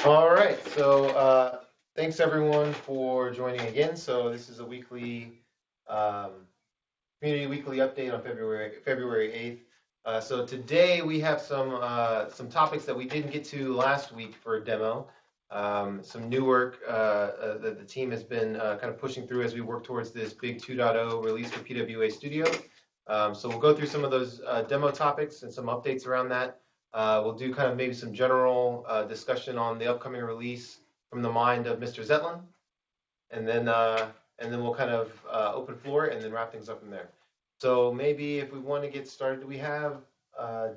All right, so thanks everyone for joining again. So this is a weekly um, community weekly update on February 8th. So today we have some topics that we didn't get to last week for a demo. Some new work that the team has been kind of pushing through as we work towards this big 2.0 release for PWA Studio. So we'll go through some of those demo topics and some updates around that. We'll do kind of maybe some general discussion on the upcoming release from the mind of Mr. Zetlin, and then we'll kind of open floor and then wrap things up from there. So maybe if we want to get started, do we have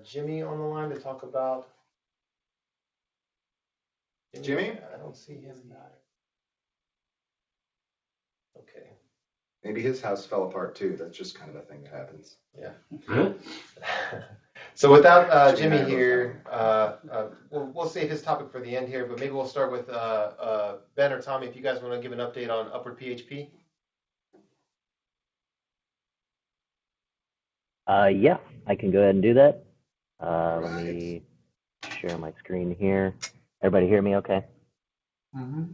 Jimmy on the line to talk about? Jimmy? I don't see him. Okay. Maybe his house fell apart too. That's just kind of a thing that happens. Yeah. So without Jimmy here, we'll save his topic for the end here, but maybe we'll start with Ben or Tommy if you guys want to give an update on Upward PHP. Yeah, I can go ahead and do that. Let me share my screen here. Everybody hear me okay? Mm-hmm.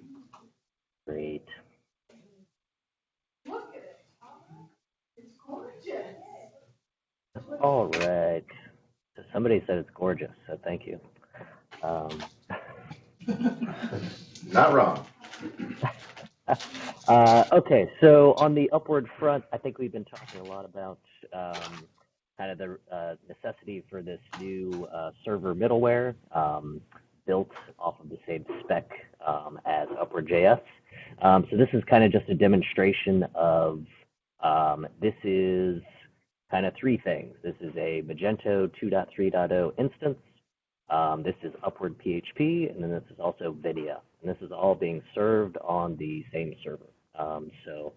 Great. Look at it. It's gorgeous. All right. So somebody said it's gorgeous, so thank you. Not wrong. Okay, so on the Upward front, I think we've been talking a lot about kind of the necessity for this new server middleware built off of the same spec as Upward.js. So this is kind of just a demonstration of this is kind of three things. This is a Magento 2.3.0 instance. This is Upward PHP, and then this is also Vinia. And this is all being served on the same server. So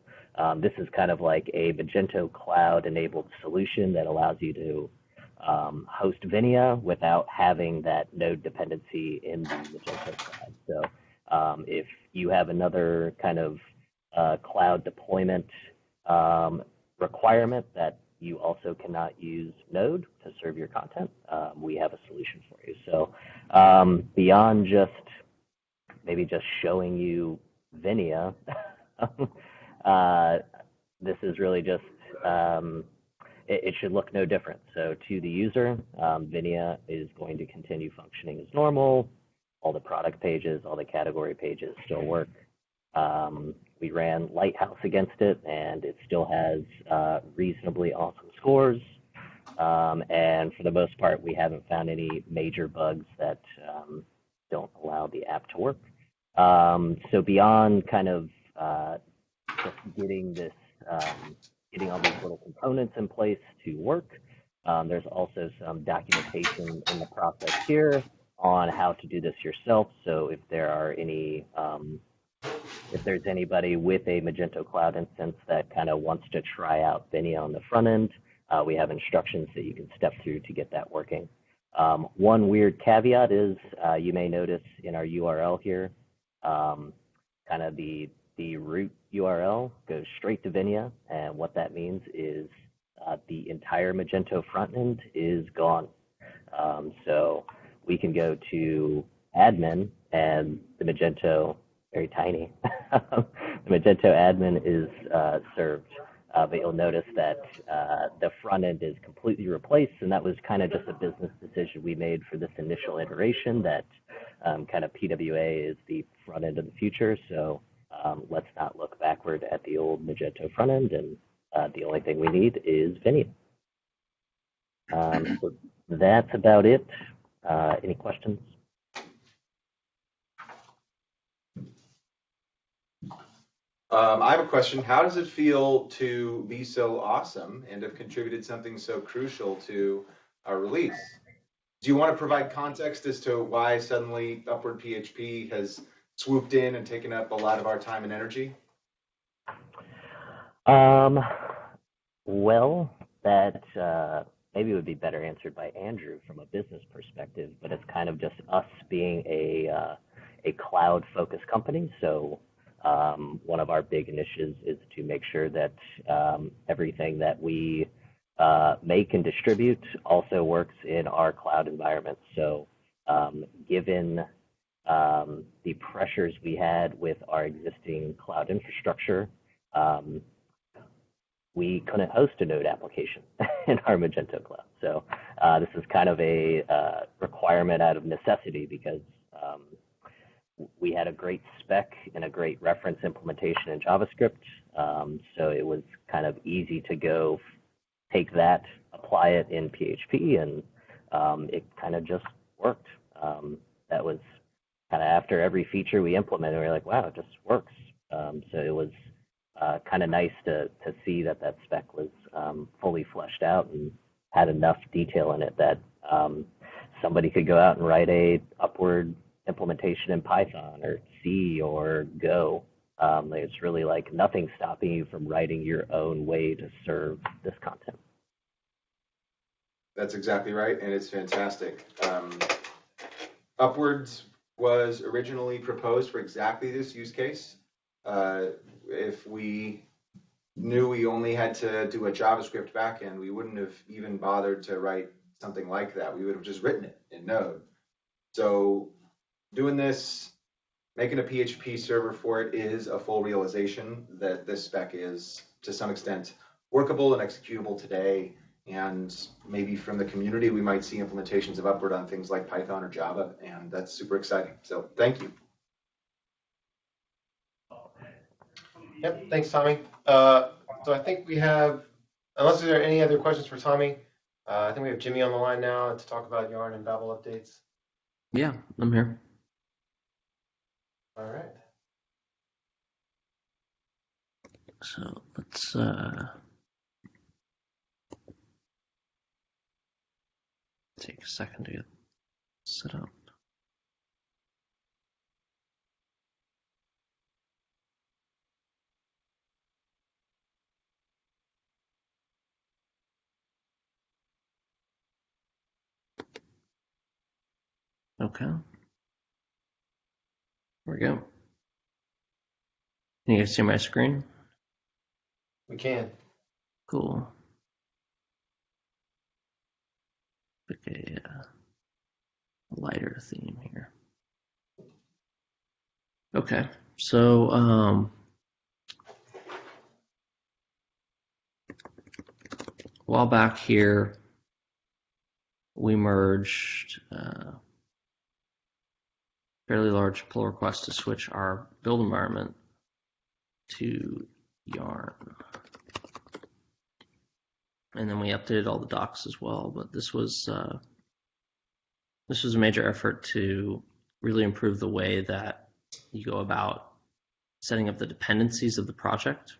this is kind of like a Magento cloud-enabled solution that allows you to host Vinia without having that node dependency in the Magento cloud. So if you have another kind of cloud deployment requirement that you also cannot use Node to serve your content, we have a solution for you. So beyond just maybe just showing you Vinia, this is really just, it should look no different. So to the user, Vinia is going to continue functioning as normal. All the product pages, all the category pages still work. We ran Lighthouse against it, and it still has reasonably awesome scores. And for the most part, we haven't found any major bugs that don't allow the app to work. So beyond kind of just getting this, getting all these little components in place to work, there's also some documentation in the process here on how to do this yourself. So if there are any if there's anybody with a Magento Cloud instance that kind of wants to try out Vinia on the front end, we have instructions that you can step through to get that working. One weird caveat is you may notice in our URL here, kind of the root URL goes straight to Vinia, and what that means is the entire Magento front end is gone. So we can go to admin, and the Magento, very tiny, the Magento admin is served, but you'll notice that the front end is completely replaced, and that was kind of just a business decision we made for this initial iteration that kind of PWA is the front end of the future, so let's not look backward at the old Magento front end, and the only thing we need is Vinia. So that's about it. Any questions? I have a question. How does it feel to be so awesome and have contributed something so crucial to our release? Do you want to provide context as to why suddenly Upward PHP has swooped in and taken up a lot of our time and energy? Well, that maybe would be better answered by Andrew from a business perspective, but it's kind of just us being a cloud-focused company. So one of our big initiatives is to make sure that everything that we make and distribute also works in our cloud environment. So given the pressures we had with our existing cloud infrastructure, we couldn't host a Node application in our Magento cloud. So this is kind of a requirement out of necessity because we had a great spec and a great reference implementation in JavaScript. So it was kind of easy to go take that, apply it in PHP, and it kind of just worked. That was kind of after every feature we implemented, we were like, wow, it just works. So it was kind of nice to see that that spec was fully fleshed out and had enough detail in it that somebody could go out and write a upward implementation in Python or C or Go. It's really like nothing stopping you from writing your own way to serve this content. That's exactly right, and it's fantastic. Upwards was originally proposed for exactly this use case. If we knew we only had to do a JavaScript backend, we wouldn't have even bothered to write something like that. We would have just written it in Node. So doing this, making a PHP server for it is a full realization that this spec is, to some extent, workable and executable today. And maybe from the community, we might see implementations of Upward on things like Python or Java, and that's super exciting. So thank you. Yep, thanks, Tommy. So I think we have, unless there are any other questions for Tommy, I think we have Jimmy on the line now to talk about Yarn and Babel updates. Yeah, I'm here. All right. So let's take a second to get set up. Okay. Here we go. Can you guys see my screen? We can. Cool. Pick a lighter theme here. Okay, so a while back here, we merged fairly large pull request to switch our build environment to Yarn. And then we updated all the docs as well, but this was a major effort to really improve the way that you go about setting up the dependencies of the project,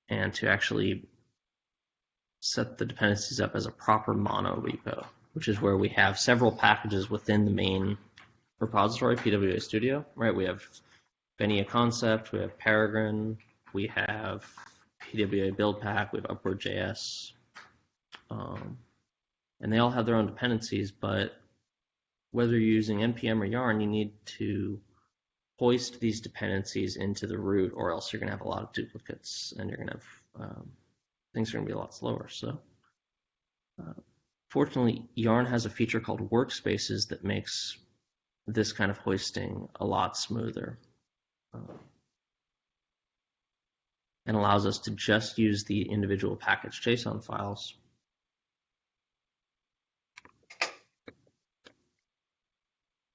and to actually set the dependencies up as a proper mono repo, which is where we have several packages within the main repository, PWA Studio, right? We have Venia Concept, we have Peregrine, we have PWA Build Pack, we have Upward.js, and they all have their own dependencies, but whether you're using NPM or Yarn, you need to hoist these dependencies into the root, or else you're going to have a lot of duplicates, and you're going to have things are going to be a lot slower. So, fortunately, Yarn has a feature called workspaces that makes this kind of hoisting a lot smoother, and allows us to just use the individual package JSON files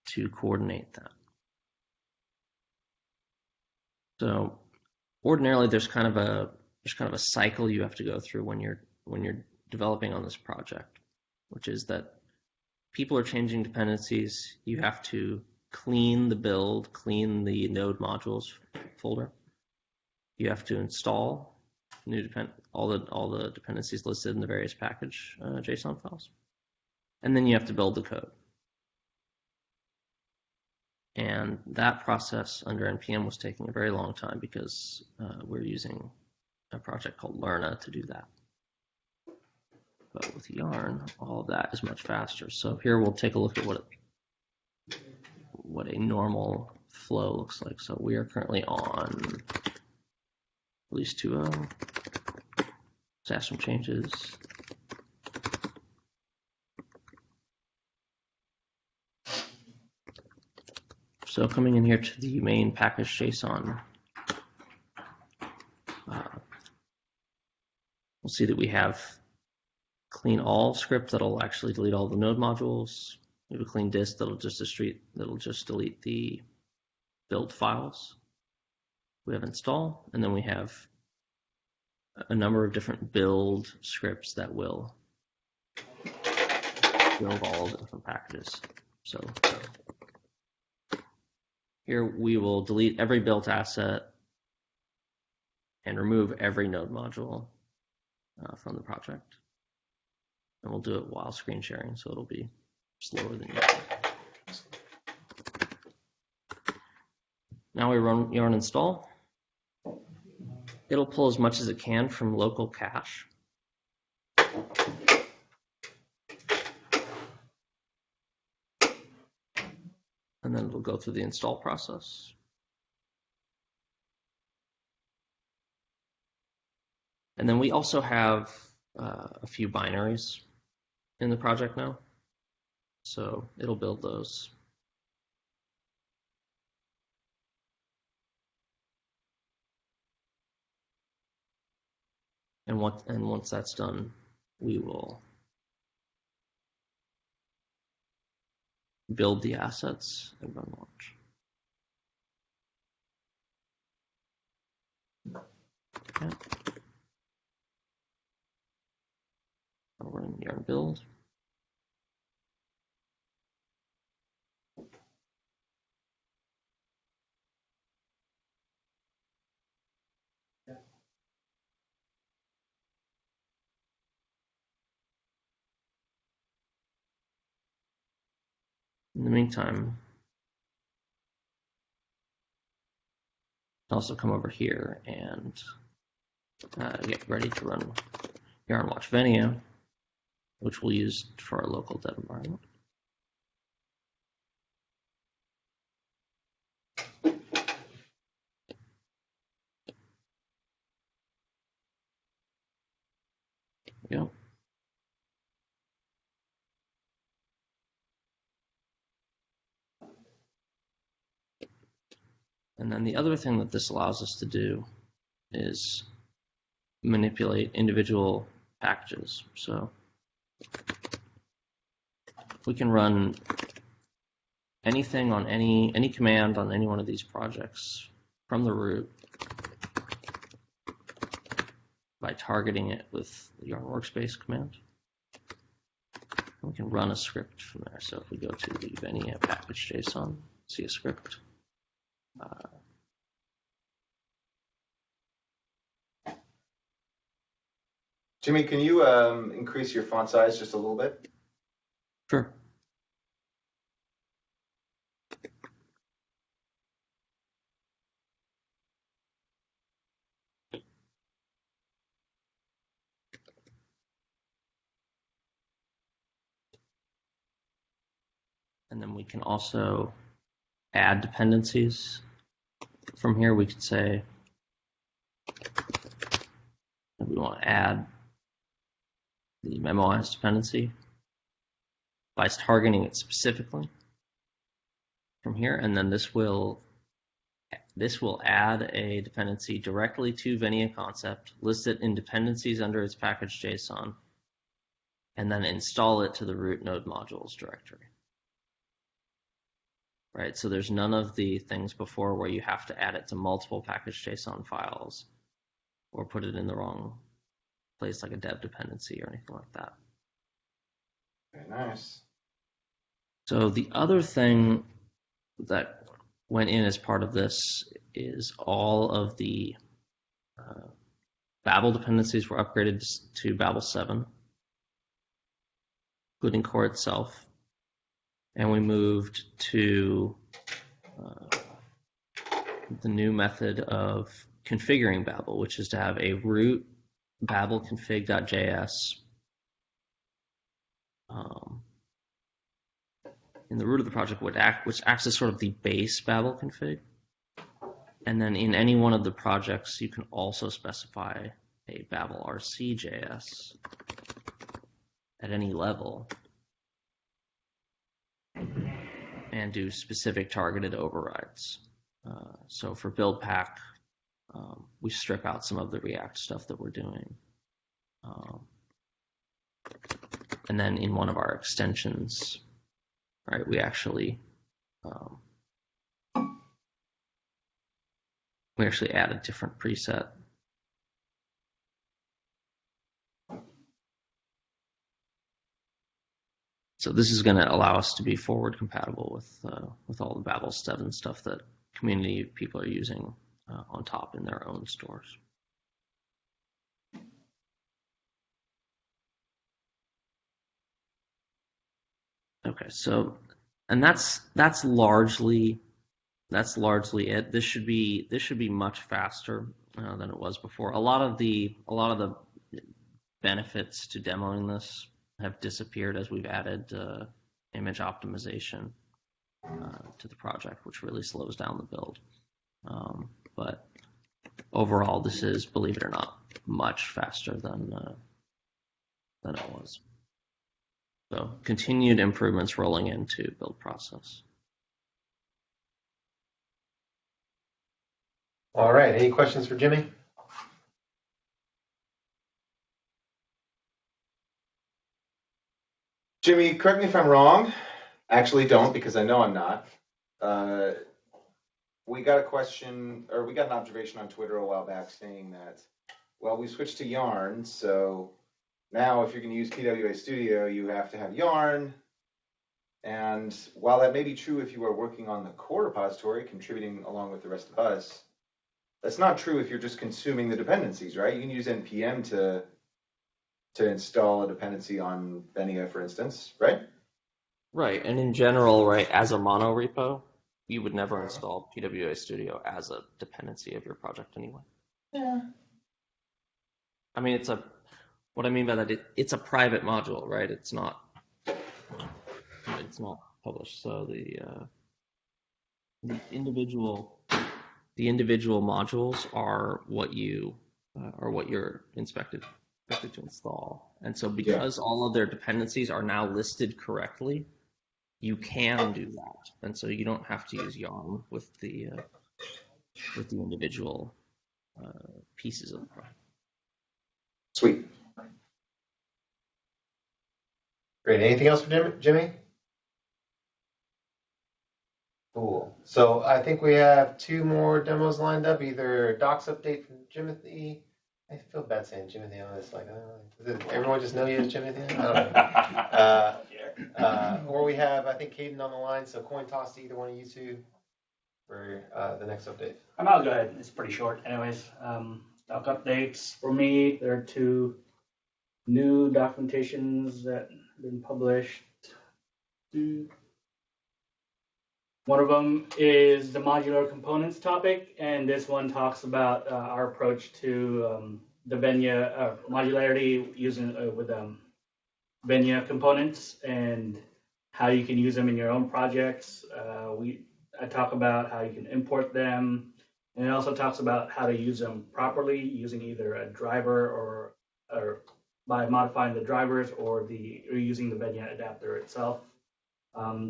to coordinate that. So ordinarily there's kind of a cycle you have to go through when you're developing on this project, which is that people are changing dependencies. You have to clean the build, clean the node modules folder. You have to install all the dependencies listed in the various package JSON files, and then you have to build the code. And that process under NPM was taking a very long time because we're using a project called Lerna to do that. But with Yarn, all of that is much faster. So here we'll take a look at what a normal flow looks like. So we are currently on release 2.0. Let's add some changes. So coming in here to the main package JSON, we'll see that we have clean all script that'll actually delete all the node modules. We have a clean dist that'll just delete the build files. We have install, and then we have a number of different build scripts that will build all the different packages. So here we will delete every built asset and remove every node module from the project. And we'll do it while screen sharing, so it'll be slower than usual. Now we run yarn install. It'll pull as much as it can from local cache. And then it'll go through the install process. And then we also have a few binaries in the project now. So it'll build those. And once that's done, we will build the assets and run launch. Okay. I'll run yarn build. In the meantime, I'll also come over here and get ready to run yarn watch Venia, which we'll use for our local dev environment. There we go. And then the other thing that this allows us to do is manipulate individual packages. So we can run anything on any command on any one of these projects from the root by targeting it with the yarn workspace command. We can run a script from there. So if we go to the Venia package JSON, see a script. Jimmy, can you increase your font size just a little bit? Sure. And then we can also add dependencies. From here, we could say that we want to add the memoized dependency by targeting it specifically from here, and then this will add a dependency directly to Venia concept, list it in dependencies under its package JSON, and then install it to the root node modules directory. Right, so there's none of the things before where you have to add it to multiple package JSON files or put it in the wrong place like a dev dependency or anything like that. Very nice. So the other thing that went in as part of this is all of the Babel dependencies were upgraded to Babel 7, including core itself. And we moved to the new method of configuring Babel, which is to have a root babel config.js in the root of the project, which acts as sort of the base Babel config. And then in any one of the projects, you can also specify a Babel RC.js at any level. and do specific targeted overrides. So for build pack, we strip out some of the React stuff that we're doing. And then in one of our extensions, right, we actually add a different preset. So this is going to allow us to be forward compatible with all the Babel 7 stuff that community people are using on top in their own stores. Okay, so and that's largely it. This should be much faster than it was before. A lot of the benefits to demoing this have disappeared as we've added image optimization to the project, which really slows down the build. But overall, this is, believe it or not, much faster than it was. So continued improvements rolling into build process. All right, any questions for Jimmy? Jimmy, correct me if I'm wrong. Actually, don't, because I know I'm not. We got a question, or we got an observation on Twitter a while back saying that, well, we switched to Yarn, so now if you're going to use PWA Studio, you have to have Yarn. And while that may be true if you are working on the core repository, contributing along with the rest of us, that's not true if you're just consuming the dependencies, right? You can use npm to install a dependency on Benia, for instance, right? Right, and in general, right, as a mono repo, you would never install PWA Studio as a dependency of your project anyway. Yeah. I mean, what I mean by that, it's a private module, right? It's not published. So the individual modules are what you're expected to install. And so because all of their dependencies are now listed correctly, you can do that. And so you don't have to use Yarn with the individual pieces of the project. Sweet. Great. Anything else for Jimmy? Cool. So I think we have 2 more demos lined up, either docs update from Jimothy. I feel bad saying Jimothy on this. Like, does everyone just know you as Jimothy? I don't know. Or we have, I think, Caden on the line. So coin toss to either one of you two for the next update. I'll go ahead. It's pretty short. Anyways, doc updates for me. There are 2 new documentations that have been published. One of them is the modular components topic, and this one talks about our approach to the Benia modularity using with Benia components and how you can use them in your own projects. I talk about how you can import them, and it also talks about how to use them properly using either a driver or by modifying the drivers or using the Benia adapter itself.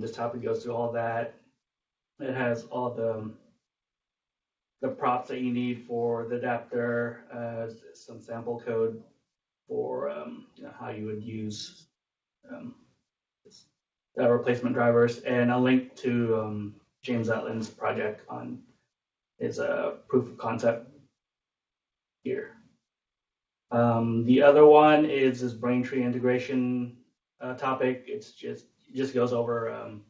This topic goes through all that. It has all the props that you need for the adapter, some sample code for how you would use the replacement drivers, and a link to James Atlin's project on his proof of concept here. The other one is this Braintree integration topic. It just goes over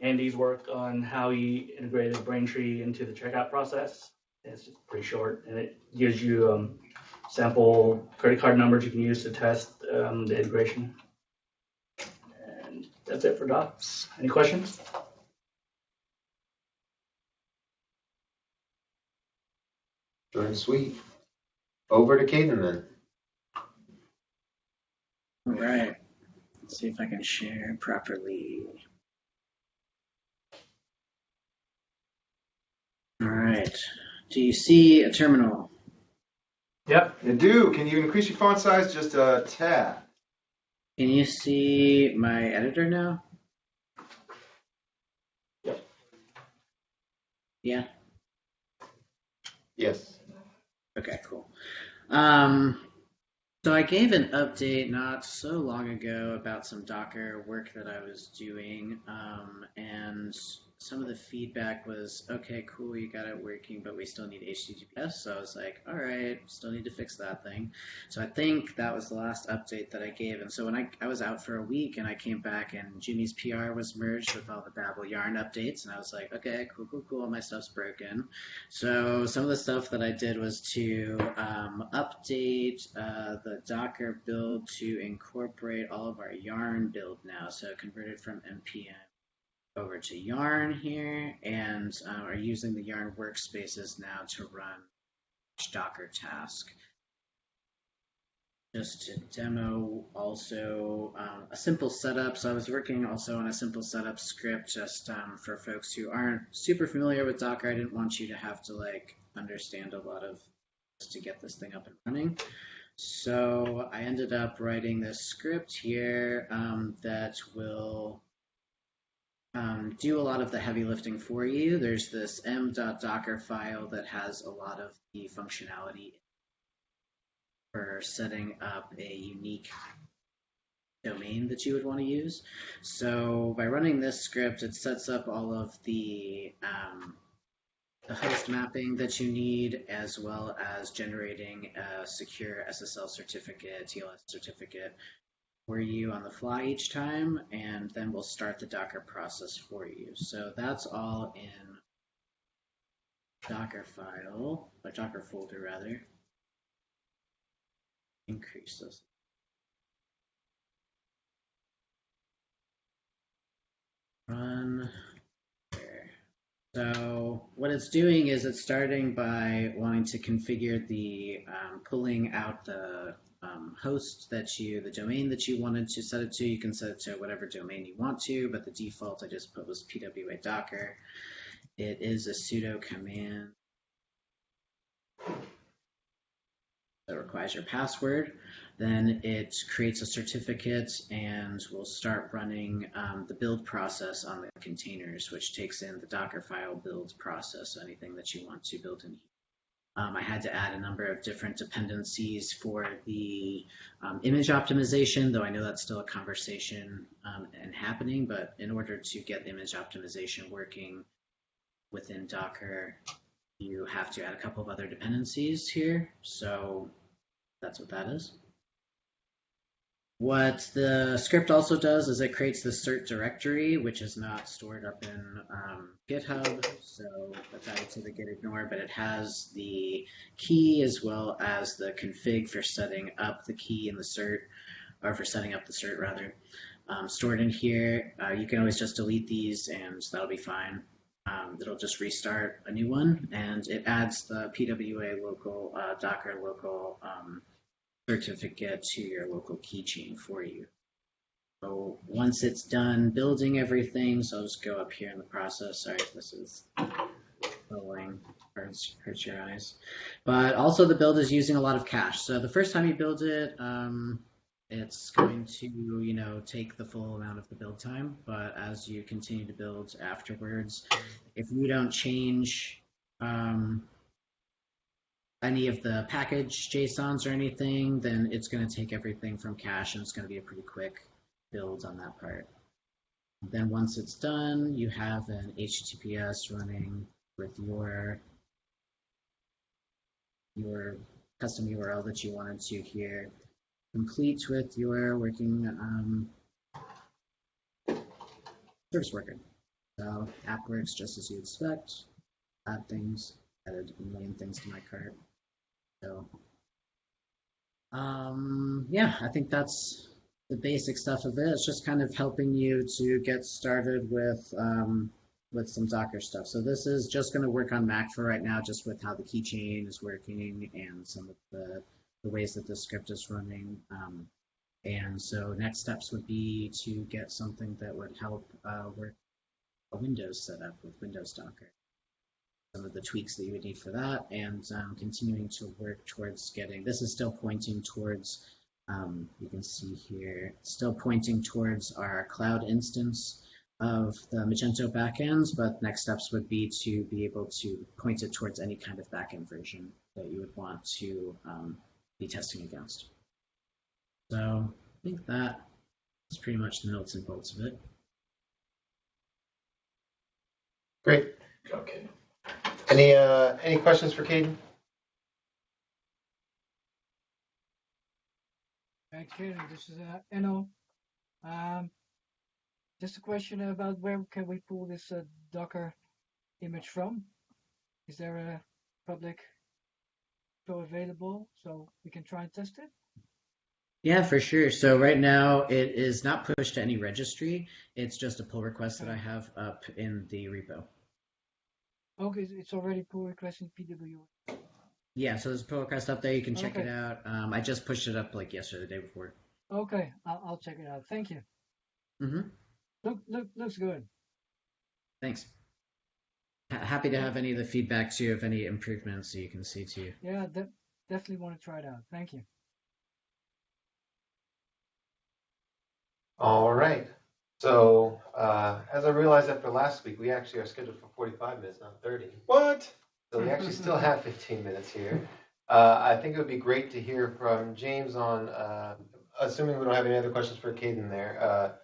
Andy's work on how he integrated Braintree into the checkout process. It's just pretty short, and it gives you sample credit card numbers you can use to test the integration. And that's it for docs. Any questions? Short and sweet. Over to Caden then. All right. Let's see if I can share properly. All right. Do you see a terminal? Yep. You do. Can you increase your font size just a tad? Can you see my editor now? Yeah. Yes. Okay, cool. So I gave an update not so long ago about some Docker work that I was doing, and some of the feedback was, okay, cool, you got it working, but we still need HTTPS. So I was like, all right, still need to fix that thing. So I think that was the last update that I gave. And so when I was out for a week and I came back and Jimmy's PR was merged with all the Babel Yarn updates, and I was like, okay, cool, my stuff's broken. So some of the stuff that I did was to update the Docker build to incorporate all of our Yarn build now. So converted from npm over to Yarn here, and are using the Yarn workspaces now to run each Docker task. Just to demo also a simple setup. So I was working also on a simple setup script just for folks who aren't super familiar with Docker. I didn't want you to have to like understand a lot of to get this thing up and running. So I ended up writing this script here that will do a lot of the heavy lifting for you. There's this m.docker file that has a lot of the functionality for setting up a unique domain that you would want to use. So by running this script, it sets up all of the host mapping that you need, as well as generating a secure SSL certificate, TLS certificate for you on the fly each time, and then we'll start the Docker process for you. So that's all in Docker file, or Docker folder rather. Increase this. Run there. So what it's doing is it's starting by wanting to configure the pulling out the host that the domain that you wanted to set it to. You can set it to whatever domain you want to, but the default I just put was PWA Docker. It is a sudo command that requires your password. Then it creates a certificate and will start running the build process on the containers, which takes in the Docker file build process, so anything that you want to build in. I had to add a number of different dependencies for the image optimization, though I know that's still a conversation and happening, but in order to get the image optimization working within Docker, you have to add a couple of other dependencies here. So that's what that is. What the script also does is it creates the cert directory, which is not stored up in GitHub, so that's added to the git ignore, but it has the key as well as the config for setting up the key in the cert, or for setting up the cert rather, stored in here. You can always just delete these and that'll be fine. It'll just restart a new one, and it adds the PWA local, Docker local certificate to your local keychain for you. So once it's done building everything, so I'll just go up here in the process. Sorry if this is rolling, hurts your eyes. But also the build is using a lot of cache. So the first time you build it, it's going to, take the full amount of the build time. But as you continue to build afterwards, if you don't change any of the package JSONs or anything, then it's going to take everything from cache, and it's going to be a pretty quick build on that part. Then once it's done, you have an HTTPS running with your custom URL that you wanted to here, complete with your working service worker. So app works just as you expect. Add things, added a million things to my cart. So, yeah, I think that's the basic stuff of it. It's just kind of helping you to get started with some Docker stuff. So this is just going to work on Mac for right now, just with how the keychain is working and some of the ways that the script is running. And so next steps would be to get something that would help work a Windows setup with Windows Docker. Some of the tweaks that you would need for that, and continuing to work towards getting, this is still pointing towards, you can see here, still pointing towards our cloud instance of the Magento backends, but next steps would be to be able to point it towards any kind of backend version that you would want to be testing against. So I think that is pretty much the nuts and bolts of it. Great. Okay. Any questions for Caden? Thanks, Kaden. This is Enno. Just a question about where can we pull this Docker image from? Is there a public show available so we can try and test it? Yeah, for sure. So right now it is not pushed to any registry. It's just a pull request that I have up in the repo. Okay, it's already pull request in PWA. Yeah, so there's a pull request up there. You can check Okay. it out. I just pushed it up like yesterday, the day before. Okay, I'll check it out. Thank you. Looks good. Thanks. Happy to have any of the feedback too, if any improvements so you can see too. Yeah, definitely want to try it out. Thank you. All right. So as I realized after last week, we actually are scheduled for 45 minutes, not 30. What? So we actually still have 15 minutes here. I think it would be great to hear from James on, assuming we don't have any other questions for Caden there,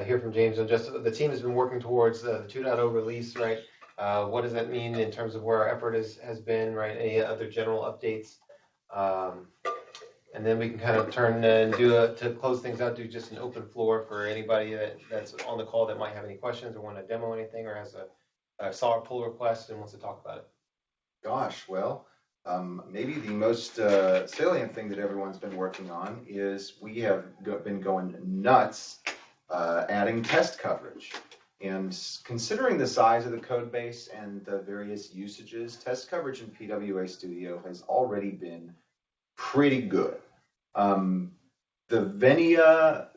hear from James on just the team has been working towards the 2.0 release, right? What does that mean in terms of where our effort has been, right? Any other general updates? And then we can kind of turn and to close things out, do just an open floor for anybody that's on the call that might have any questions or want to demo anything or has saw a pull request and wants to talk about it. Gosh, well, maybe the most salient thing that everyone's been working on is we have been going nuts adding test coverage. And considering the size of the code base and the various usages, test coverage in PWA Studio has already been pretty good. The Venia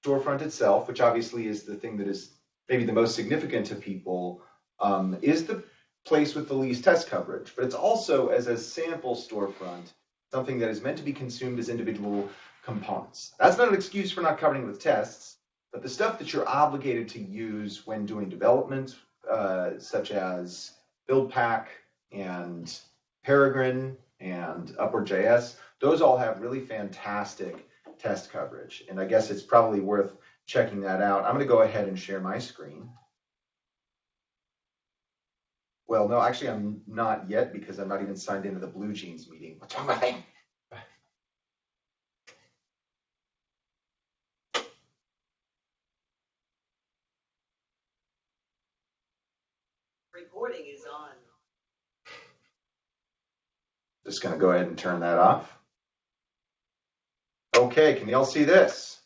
storefront itself, which obviously is the thing that is maybe the most significant to people, is the place with the least test coverage. But it's also, as a sample storefront, something that is meant to be consumed as individual components. That's not an excuse for not covering it with tests, but the stuff that you're obligated to use when doing development, such as BuildPack and Peregrine and Upward.js, those all have really fantastic test coverage. And I guess it's probably worth checking that out. I'm going to go ahead and share my screen. Well, no, actually, I'm not yet because I'm not even signed into the Blue Jeans meeting. What's wrong with me? Recording is on. Just going to go ahead and turn that off. Okay, can y'all see this?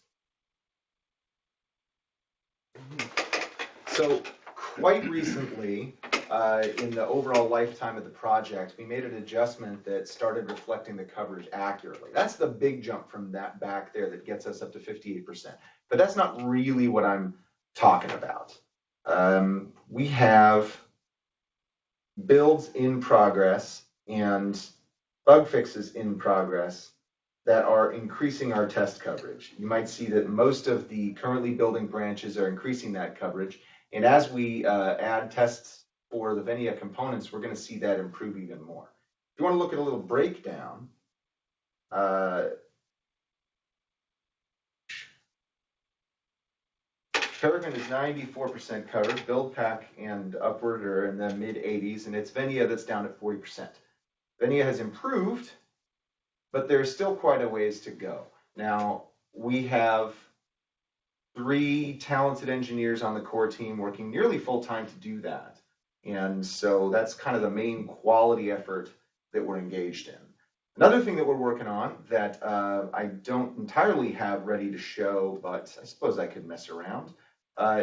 So quite recently, in the overall lifetime of the project, we made an adjustment that started reflecting the coverage accurately. That's the big jump from that back there that gets us up to 58%. But that's not really what I'm talking about. We have builds in progress and bug fixes in progress that are increasing our test coverage. You might see that most of the currently building branches are increasing that coverage. And as we add tests for the Venia components, we're going to see that improve even more. If you want to look at a little breakdown, Peregrine is 94% covered. BuildPack and Upward are in the mid 80s, and it's Venia that's down at 40%. Venia has improved, but there's still quite a ways to go. Now, we have 3 talented engineers on the core team working nearly full time to do that. And so that's kind of the main quality effort that we're engaged in. Another thing that we're working on that I don't entirely have ready to show, but I suppose I could mess around,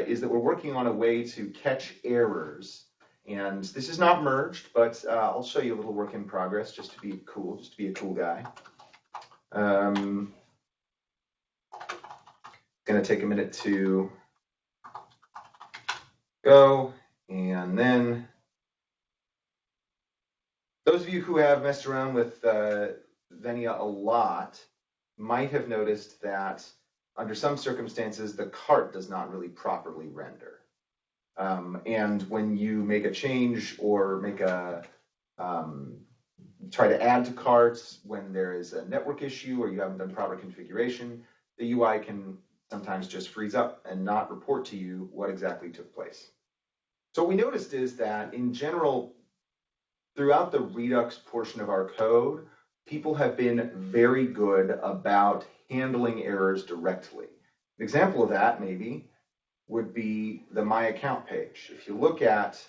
is that we're working on a way to catch errors. And this is not merged, but I'll show you a little work in progress just to be a cool guy. Going to take a minute to go, and then those of you who have messed around with Venia a lot might have noticed that under some circumstances the cart does not really properly render. And when you make a change or make a try to add to carts when there is a network issue or you haven't done proper configuration, the UI can sometimes just freeze up and not report to you what exactly took place. So what we noticed is that in general, throughout the Redux portion of our code, people have been very good about handling errors directly. An example of that maybe would be the My Account page. If you look at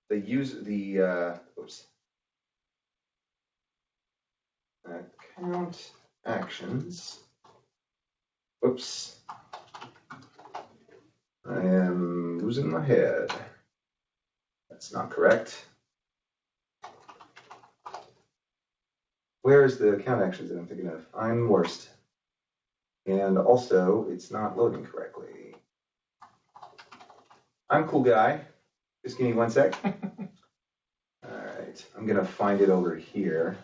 the account actions. Whoops. I am losing my head. That's not correct. Where is the account actions that I'm thinking of? I'm worst. And also, it's not loading correctly. I'm cool guy. Just give me 1 sec. All right, I'm gonna find it over here.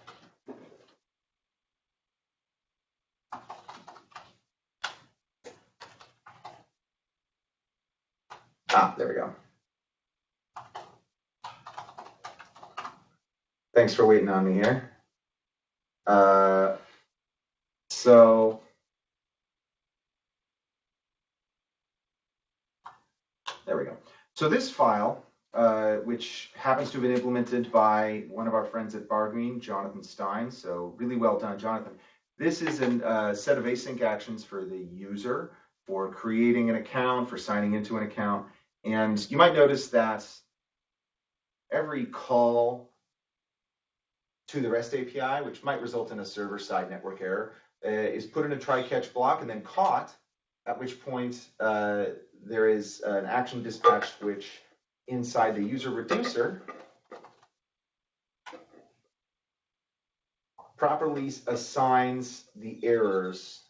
Ah, there we go. Thanks for waiting on me here. So there we go. So this file, which happens to have been implemented by one of our friends at Bargreen, Jonathan Stein. So really well done, Jonathan. This is a set of async actions for the user for creating an account, for signing into an account. And you might notice that every call to the REST API, which might result in a server-side network error, is put in a try-catch block and then caught, at which point there is an action dispatched which inside the user reducer properly assigns the errors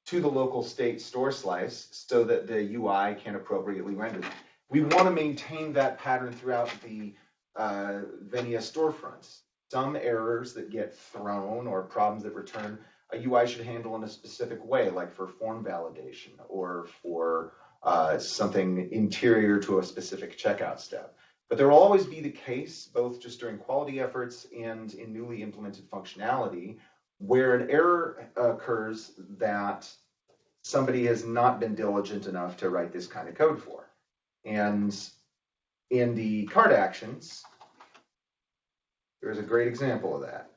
to the local state store slice so that the UI can appropriately render them. We want to maintain that pattern throughout the Venia storefronts. Some errors that get thrown or problems that return, a UI should handle in a specific way, like for form validation or for something interior to a specific checkout step. But there will always be the case, both just during quality efforts and in newly implemented functionality, where an error occurs that somebody has not been diligent enough to write this kind of code for. And in the cart actions, there's a great example of that.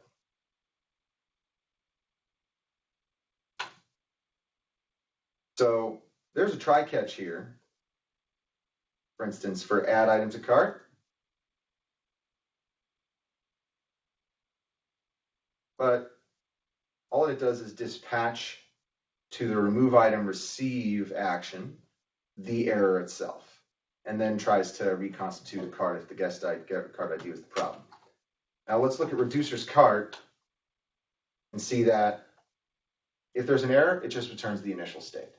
So there's a try catch here, for instance, for add item to cart. But all it does is dispatch to the remove item receive action the error itself, and then tries to reconstitute a cart if the guest cart ID was the problem. Now let's look at reducer's cart and see that if there's an error, it just returns the initial state.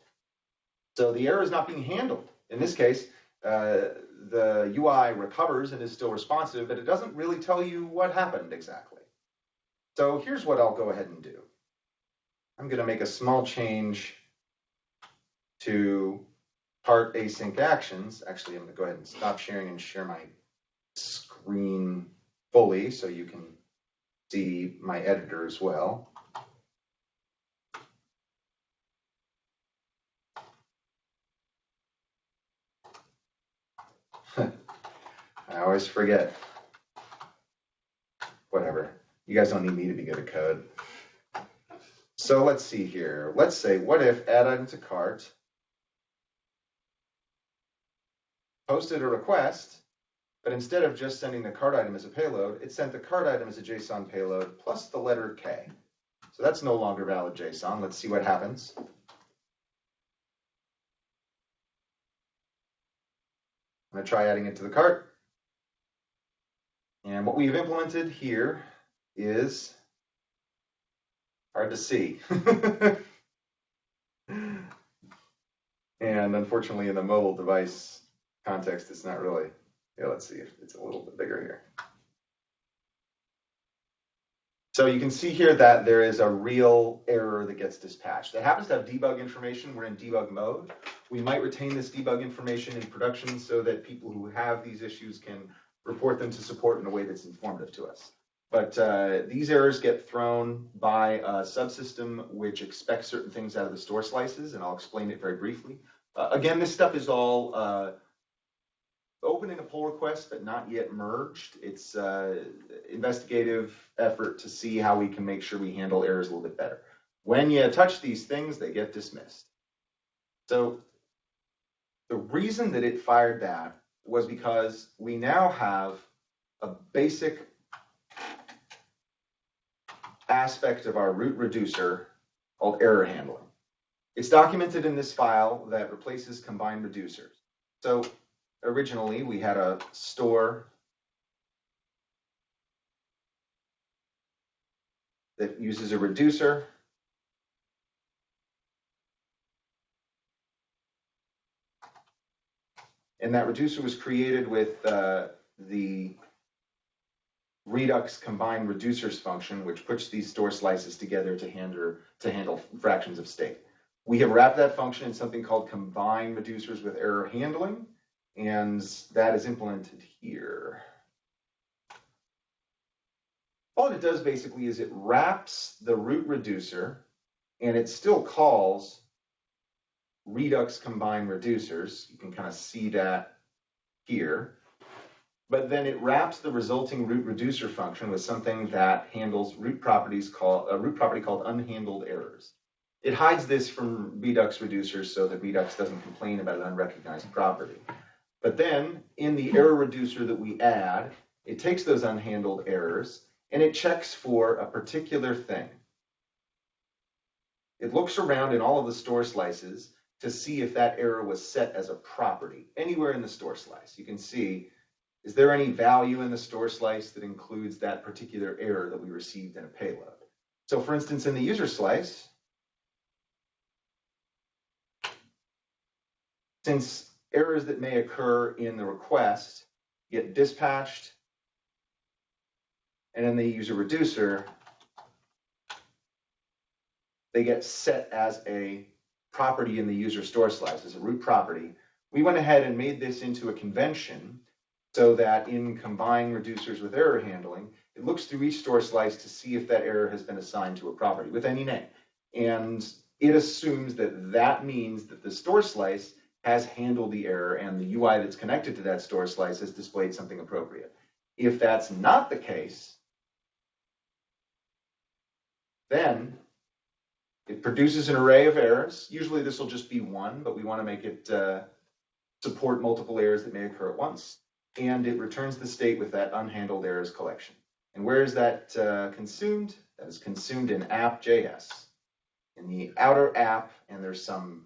So the error is not being handled. In this case, the UI recovers and is still responsive, but it doesn't really tell you what happened exactly. So here's what I'll go ahead and do. I'm going to make a small change to cart async actions. Actually, I'm going to go ahead and stop sharing and share my screen fully so you can see my editor as well. I always forget. Whatever. You guys don't need me to be good at code. So let's see here. Let's say, what if add item to cart posted a request, but instead of just sending the cart item as a payload, it sent the cart item as a JSON payload plus the letter K. So that's no longer valid JSON. Let's see what happens. I'm going to try adding it to the cart. And what we've implemented here is hard to see. And unfortunately, in the mobile device context, it's not really. Yeah, let's see if it's a little bit bigger here. So you can see here that there is a real error that gets dispatched. That happens to have debug information. We're in debug mode. We might retain this debug information in production so that people who have these issues can report them to support in a way that's informative to us. But these errors get thrown by a subsystem which expects certain things out of the store slices, and I'll explain it very briefly. Again, this stuff is all open in a pull request, but not yet merged. It's investigative effort to see how we can make sure we handle errors a little bit better. When you touch these things, they get dismissed. So the reason that it fired that was because we now have a basic aspect of our root reducer called error handling. It's documented in this file that replaces combined reducers. So originally, we had a store that uses a reducer. And that reducer was created with the Redux combined reducers function, which puts these store slices together to handle fractions of state. We have wrapped that function in something called combine reducers with error handling, and that is implemented here. All it does basically is it wraps the root reducer, and it still calls Redux combine reducers. You can kind of see that here. But then it wraps the resulting root reducer function with something that handles root properties called a root property called unhandled errors. It hides this from Redux reducers so that Redux doesn't complain about an unrecognized property. But then in the error reducer that we add, it takes those unhandled errors and it checks for a particular thing. It looks around in all of the store slices to see if that error was set as a property anywhere in the store slice. You can see, is there any value in the store slice that includes that particular error that we received in a payload? So for instance, in the user slice, since errors that may occur in the request get dispatched, and in the user reducer, they get set as a property in the user store slice, as a root property. We went ahead and made this into a convention so that in combine reducers with error handling, it looks through each store slice to see if that error has been assigned to a property with any name. And it assumes that that means that the store slice has handled the error and the UI that's connected to that store slice has displayed something appropriate. If that's not the case, then it produces an array of errors. Usually this will just be one, but we want to make it support multiple errors that may occur at once. And it returns the state with that unhandled errors collection. And where is that consumed? That is consumed in app.js. In the outer app, and there's some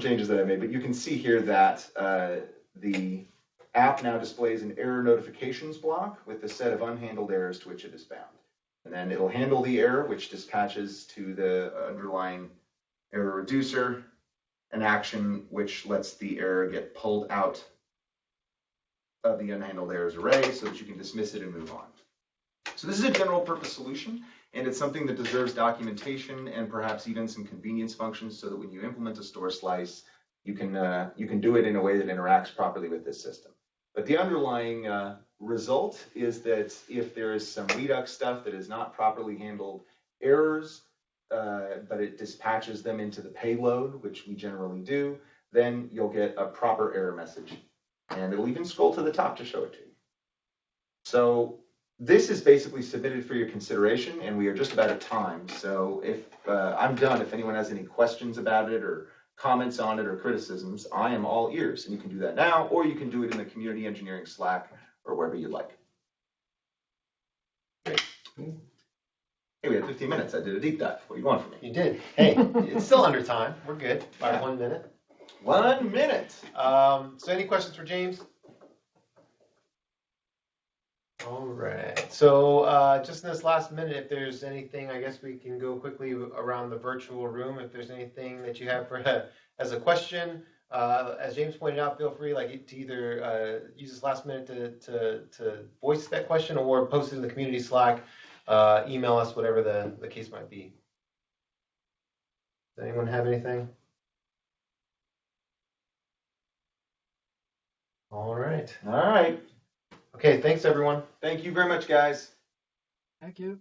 changes that I made, but you can see here that the app now displays an error notifications block with the set of unhandled errors to which it is bound. And then it'll handle the error, which dispatches to the underlying error reducer, an action which lets the error get pulled out of the unhandled errors array so that you can dismiss it and move on. So this is a general purpose solution, and it's something that deserves documentation and perhaps even some convenience functions so that when you implement a store slice, you can do it in a way that interacts properly with this system. But the underlying result is that if there is some Redux stuff that is not properly handled errors, but it dispatches them into the payload, which we generally do, then you'll get a proper error message. And it'll even scroll to the top to show it to you. So this is basically submitted for your consideration, and we are just about at time. So if I'm done, if anyone has any questions about it or comments on it or criticisms, I am all ears. And you can do that now, or you can do it in the community engineering Slack or wherever you like. Great. Hey, we had 15 minutes. I did a deep dive. What do you want from me? You did. Hey, it's still under time. We're good. About 1 minute. 1 minute. So any questions for James? All right. So just in this last minute, if there's anything, I guess we can go quickly around the virtual room. If there's anything that you have for as a question, as James pointed out, feel free to either use this last minute to voice that question or post it in the community Slack, email us, whatever the case might be. Does anyone have anything? All right. All right. Okay, thanks everyone. Thank you very much, guys. Thank you.